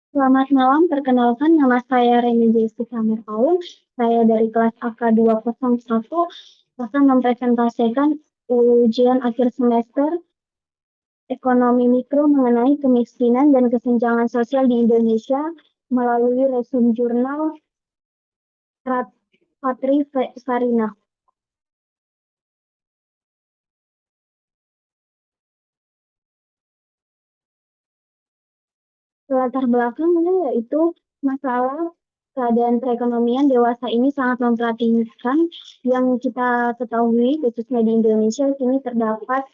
Selamat malam, perkenalkan nama saya Reni Jessica Merpaul. Saya dari kelas AK 201 akan mempresentasikan ujian akhir semester Ekonomi Mikro mengenai kemiskinan dan kesenjangan sosial di Indonesia melalui resume jurnal Patri Farina. Latar belakangnya yaitu masalah keadaan perekonomian dewasa ini sangat memprihatinkan. Yang kita ketahui khususnya di Indonesia kini terdapat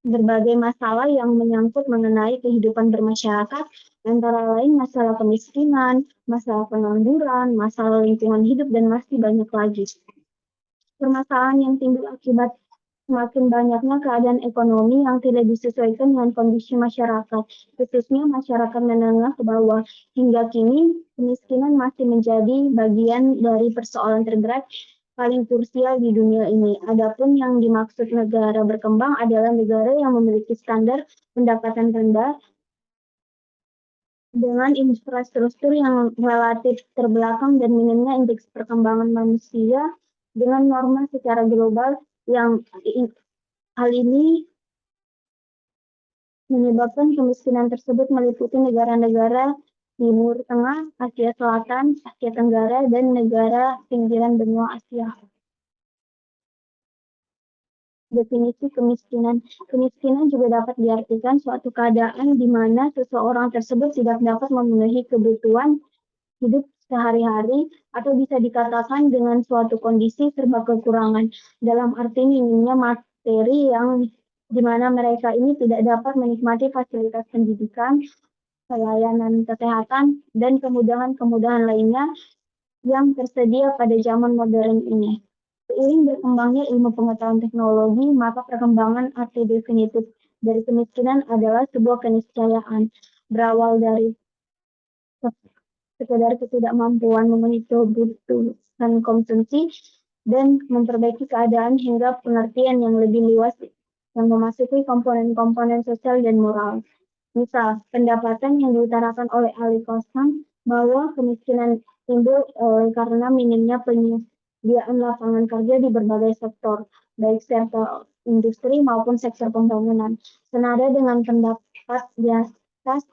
berbagai masalah yang menyangkut mengenai kehidupan bermasyarakat, antara lain masalah kemiskinan, masalah pengangguran, masalah lingkungan hidup, dan masih banyak lagi. Permasalahan yang timbul akibat semakin banyaknya keadaan ekonomi yang tidak disesuaikan dengan kondisi masyarakat, khususnya masyarakat menengah ke bawah. Hingga kini, kemiskinan masih menjadi bagian dari persoalan terberat paling krusial di dunia ini. Adapun yang dimaksud negara berkembang adalah negara yang memiliki standar pendapatan rendah dengan infrastruktur yang relatif terbelakang dan minimnya indeks perkembangan manusia dengan norma secara global yang hal ini menyebabkan kemiskinan tersebut meliputi negara-negara Timur Tengah, Asia Selatan, Asia Tenggara, dan negara pinggiran benua Asia. Definisi kemiskinan. Kemiskinan juga dapat diartikan suatu keadaan di mana seseorang tersebut tidak dapat memenuhi kebutuhan hidup sehari-hari atau bisa dikatakan dengan suatu kondisi serba kekurangan dalam arti minimnya materi yang di mana mereka ini tidak dapat menikmati fasilitas pendidikan, pelayanan kesehatan, dan kemudahan-kemudahan lainnya yang tersedia pada zaman modern ini. Seiring berkembangnya ilmu pengetahuan teknologi, maka perkembangan arti definitif dari kemiskinan adalah sebuah keniscayaan berawal dari sekedar ketidakmampuan memenuhi kebutuhan konsumsi dan memperbaiki keadaan hingga pengertian yang lebih luas yang memasuki komponen-komponen sosial dan moral. Misal, pendapatan yang diutarakan oleh Ali Kosam bahwa kemiskinan timbul karena minimnya penyediaan lapangan kerja di berbagai sektor, baik sektor industri maupun sektor pembangunan. Senada dengan pendapat di atas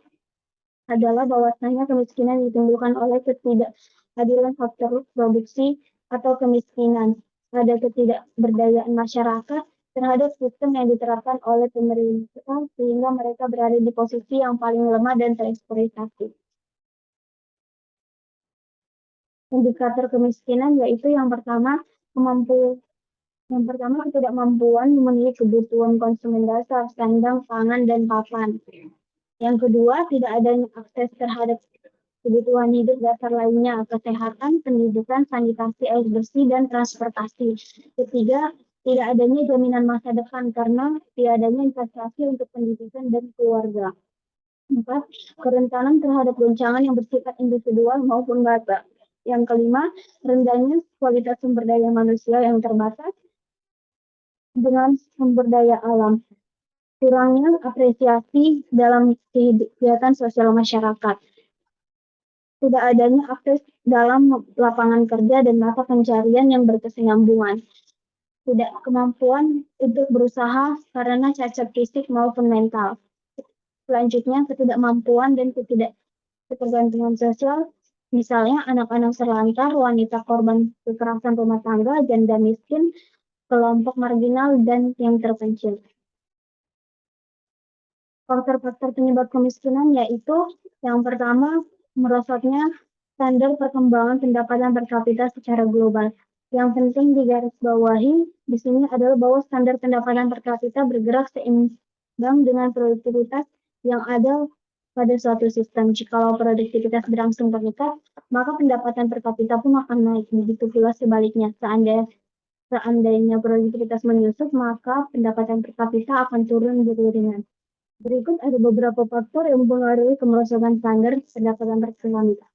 adalah bahwasanya kemiskinan ditimbulkan oleh ketidakadilan faktor produksi atau kemiskinan, ada ketidakberdayaan masyarakat terhadap sistem yang diterapkan oleh pemerintah sehingga mereka berada di posisi yang paling lemah dan tereksploitasi. Indikator kemiskinan yaitu yang pertama ketidakmampuan memenuhi kebutuhan konsumen dasar, sandang, pangan, dan papan. Yang kedua, tidak adanya akses terhadap kebutuhan hidup dasar lainnya, kesehatan, pendidikan, sanitasi, air bersih, dan transportasi. Ketiga, tidak adanya jaminan masa depan karena tidak adanya investasi untuk pendidikan dan keluarga. Empat, kerentanan terhadap goncangan yang bersifat individual maupun bata. Yang kelima, rendahnya kualitas sumber daya manusia yang terbatas dengan sumber daya alam. Kurangnya apresiasi dalam kegiatan sosial masyarakat. Tidak adanya akses dalam lapangan kerja dan mata pencarian yang berkesinambungan. Tidak kemampuan untuk berusaha karena cacat fisik maupun mental. Selanjutnya, ketidakmampuan dan ketergantungan sosial, misalnya anak-anak terlantar, wanita korban kekerasan rumah tangga, janda miskin, kelompok marginal, dan yang terpencil. Faktor-faktor penyebab kemiskinan yaitu yang pertama, merosotnya standar perkembangan pendapatan per kapita secara global. Yang penting digarisbawahi di sini adalah bahwa standar pendapatan per kapita bergerak seimbang dengan produktivitas yang ada pada suatu sistem. Jikalau produktivitas berangsur meningkat, maka pendapatan per kapita pun akan naik. Begitu pula sebaliknya, seandainya produktivitas menyusut, maka pendapatan per kapita akan turun beriringan. Berikut ada beberapa faktor yang mempengaruhi kemerosotan standar pendapatan per kapita.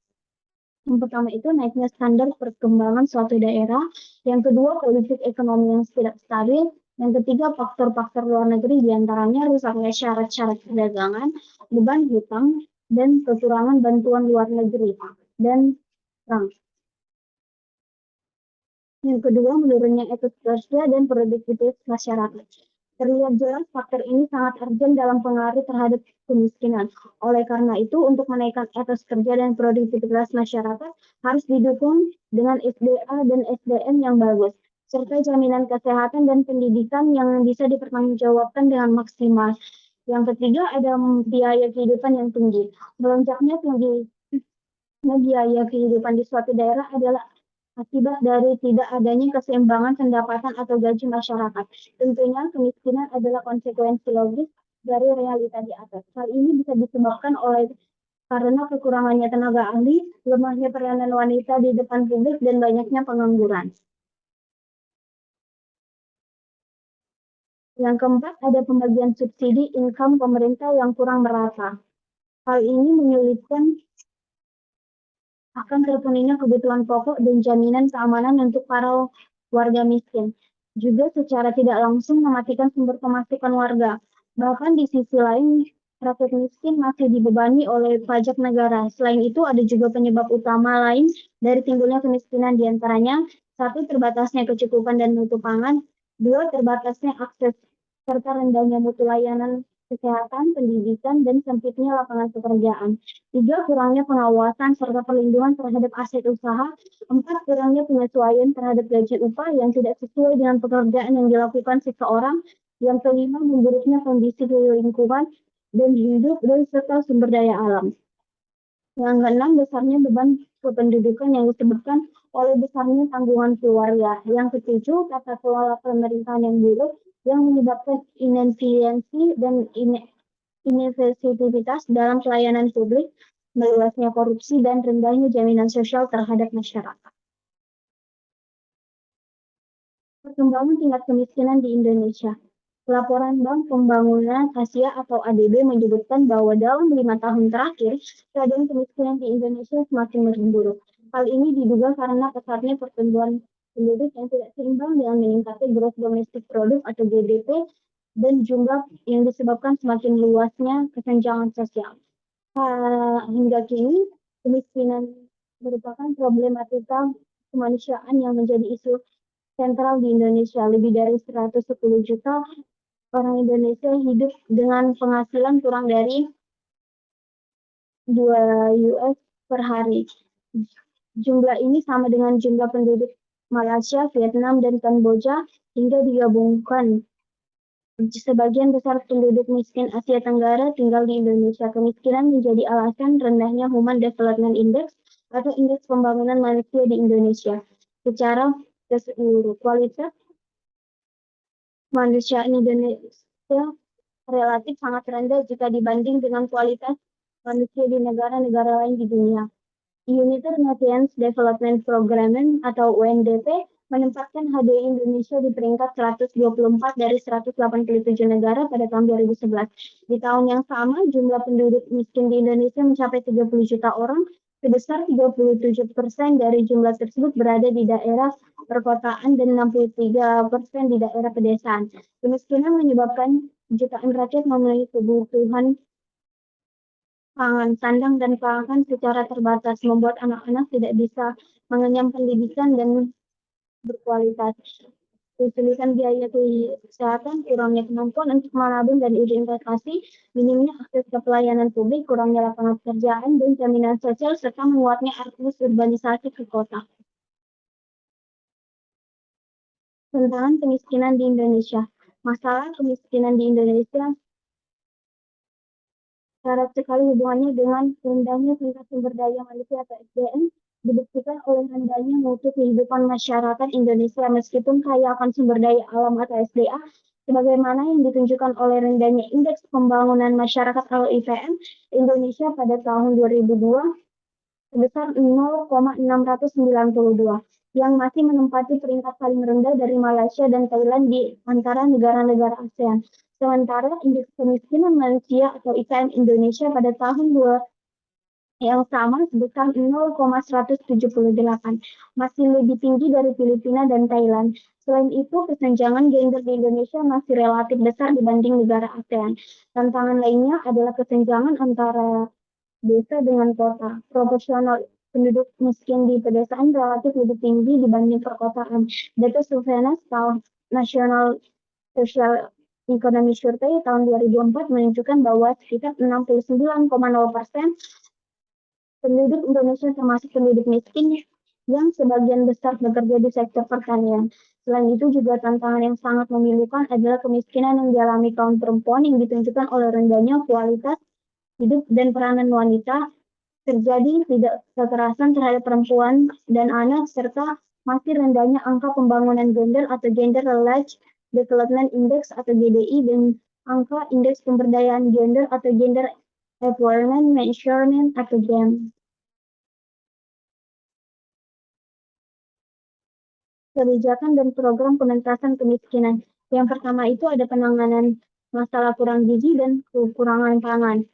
Yang pertama itu naiknya standar perkembangan suatu daerah. Yang kedua, politik ekonomi yang tidak stabil. Yang ketiga, faktor-faktor luar negeri diantaranya rusaknya syarat-syarat perdagangan, beban hutang, dan kekurangan bantuan luar negeri dan perang. Yang kedua, menurunnya etos kerja dan produktivitas masyarakat. Terlihat jelas faktor ini sangat urgent dalam pengaruh terhadap kemiskinan. Oleh karena itu, untuk menaikkan etos kerja dan produktivitas masyarakat harus didukung dengan SDA dan SDM yang bagus, serta jaminan kesehatan dan pendidikan yang bisa dipertanggungjawabkan dengan maksimal. Yang ketiga, ada biaya kehidupan yang tinggi. Melonjaknya biaya kehidupan di suatu daerah adalah akibat dari tidak adanya keseimbangan pendapatan atau gaji masyarakat. Tentunya kemiskinan adalah konsekuensi logis dari realita di atas. Hal ini bisa disebabkan oleh karena kekurangannya tenaga ahli, lemahnya peranan wanita di depan publik, dan banyaknya pengangguran. Yang keempat, ada pembagian subsidi income pemerintah yang kurang merata. Hal ini menyulitkan akan terpenuhinya kebutuhan pokok dan jaminan keamanan untuk para warga miskin. Juga secara tidak langsung mematikan sumber pemasukan warga. Bahkan di sisi lain, rakyat miskin masih dibebani oleh pajak negara. Selain itu, ada juga penyebab utama lain dari timbulnya kemiskinan, diantaranya satu, terbatasnya kecukupan dan mutu pangan, dua, terbatasnya akses serta rendahnya mutu layanan kesehatan, pendidikan, dan sempitnya lapangan pekerjaan. Tiga, kurangnya pengawasan serta perlindungan terhadap aset usaha. Empat, kurangnya penyesuaian terhadap gaji upah yang tidak sesuai dengan pekerjaan yang dilakukan seseorang. Yang kelima, memburuknya kondisi lingkungan dan hidup dan serta sumber daya alam. Yang keenam, besarnya beban kependudukan yang disebabkan oleh besarnya tanggungan keluarga. Yang ketujuh, tata kelola pemerintahan yang buruk yang menyebabkan inefisiensi dan inefektivitas dalam pelayanan publik, meluasnya korupsi, dan rendahnya jaminan sosial terhadap masyarakat. Perkembangan tingkat kemiskinan di Indonesia. Laporan Bank Pembangunan Asia atau ADB menyebutkan bahwa dalam 5 tahun terakhir, keadaan kemiskinan di Indonesia semakin memburuk. Hal ini diduga karena pesatnya pertumbuhan penduduk yang tidak seimbang dengan meningkatnya gross domestic product atau GDP dan jumlah yang disebabkan semakin luasnya kesenjangan sosial. Hingga kini, kemiskinan merupakan problematika kemanusiaan yang menjadi isu sentral di Indonesia. Lebih dari 110 juta orang Indonesia hidup dengan penghasilan kurang dari 2 US per hari. Jumlah ini sama dengan jumlah penduduk Malaysia, Vietnam, dan Kamboja hingga digabungkan. Sebagian besar penduduk miskin Asia Tenggara tinggal di Indonesia. Kemiskinan menjadi alasan rendahnya Human Development Index atau Indeks Pembangunan Manusia di Indonesia. Secara keseluruhan, kualitas manusia Indonesia relatif sangat rendah jika dibanding dengan kualitas manusia di negara-negara lain di dunia. United Nations Development Program atau UNDP menempatkan HDI Indonesia di peringkat 124 dari 187 negara pada tahun 2011. Di tahun yang sama, jumlah penduduk miskin di Indonesia mencapai 30 juta orang, sebesar 37% dari jumlah tersebut berada di daerah perkotaan dan 63% di daerah pedesaan. Kemiskinan menyebabkan jutaan rakyat memenuhi kebutuhan pangan, sandang, dan pangan secara terbatas, membuat anak-anak tidak bisa mengenyam pendidikan dan berkualitas. Kesulitan biaya kesehatan, kurangnya kemampuan untuk menabung dan investasi, minimnya akses ke pelayanan publik, kurangnya lapangan pekerjaan dan jaminan sosial, serta menguatnya arus urbanisasi ke kota. Tentang kemiskinan di Indonesia. Masalah kemiskinan di Indonesia erat sekali hubungannya dengan rendahnya tingkat sumber daya manusia atau SDM, dibuktikan oleh rendahnya mutu kehidupan masyarakat Indonesia meskipun kaya akan sumber daya alam atau SDA, sebagaimana yang ditunjukkan oleh rendahnya Indeks Pembangunan Masyarakat atau IPM Indonesia pada tahun 2002 sebesar 0,692, yang masih menempati peringkat paling rendah dari Malaysia dan Thailand di antara negara-negara ASEAN. Sementara indeks kemiskinan manusia atau IKM Indonesia pada tahun yang sama sebesar 0,178, masih lebih tinggi dari Filipina dan Thailand. Selain itu, kesenjangan gender di Indonesia masih relatif besar dibanding negara ASEAN. Tantangan lainnya adalah kesenjangan antara desa dengan kota. Proporsional penduduk miskin di pedesaan relatif lebih tinggi dibanding perkotaan. Data Survei Nasional Social Economy Survey tahun 2004 menunjukkan bahwa sekitar 69,0% penduduk Indonesia termasuk penduduk miskin yang sebagian besar bekerja di sektor pertanian. Selain itu juga tantangan yang sangat memilukan adalah kemiskinan yang dialami kaum perempuan yang ditunjukkan oleh rendahnya kualitas hidup dan peranan wanita, terjadi tidak kekerasan terhadap perempuan dan anak, serta masih rendahnya angka pembangunan gender atau Gender Related Development Index atau GDI dan angka indeks pemberdayaan gender atau Gender Empowerment Measurement atau GEM. Kebijakan dan program penentasan kemiskinan. Yang pertama itu ada penanganan masalah kurang gizi dan kekurangan pangan.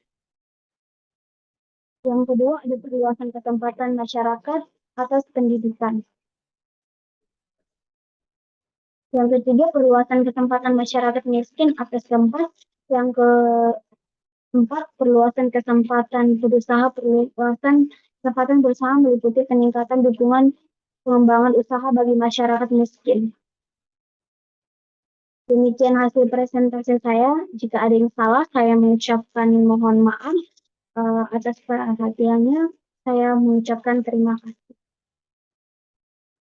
Yang kedua ada perluasan kesempatan masyarakat atas pendidikan. Yang ketiga perluasan kesempatan masyarakat miskin atas tempat. Yang keempat perluasan kesempatan berusaha. Perluasan kesempatan berusaha meliputi peningkatan dukungan pengembangan usaha bagi masyarakat miskin. Demikian hasil presentasi saya. Jika ada yang salah, saya mengucapkan mohon maaf. Atas perhatiannya, saya mengucapkan terima kasih.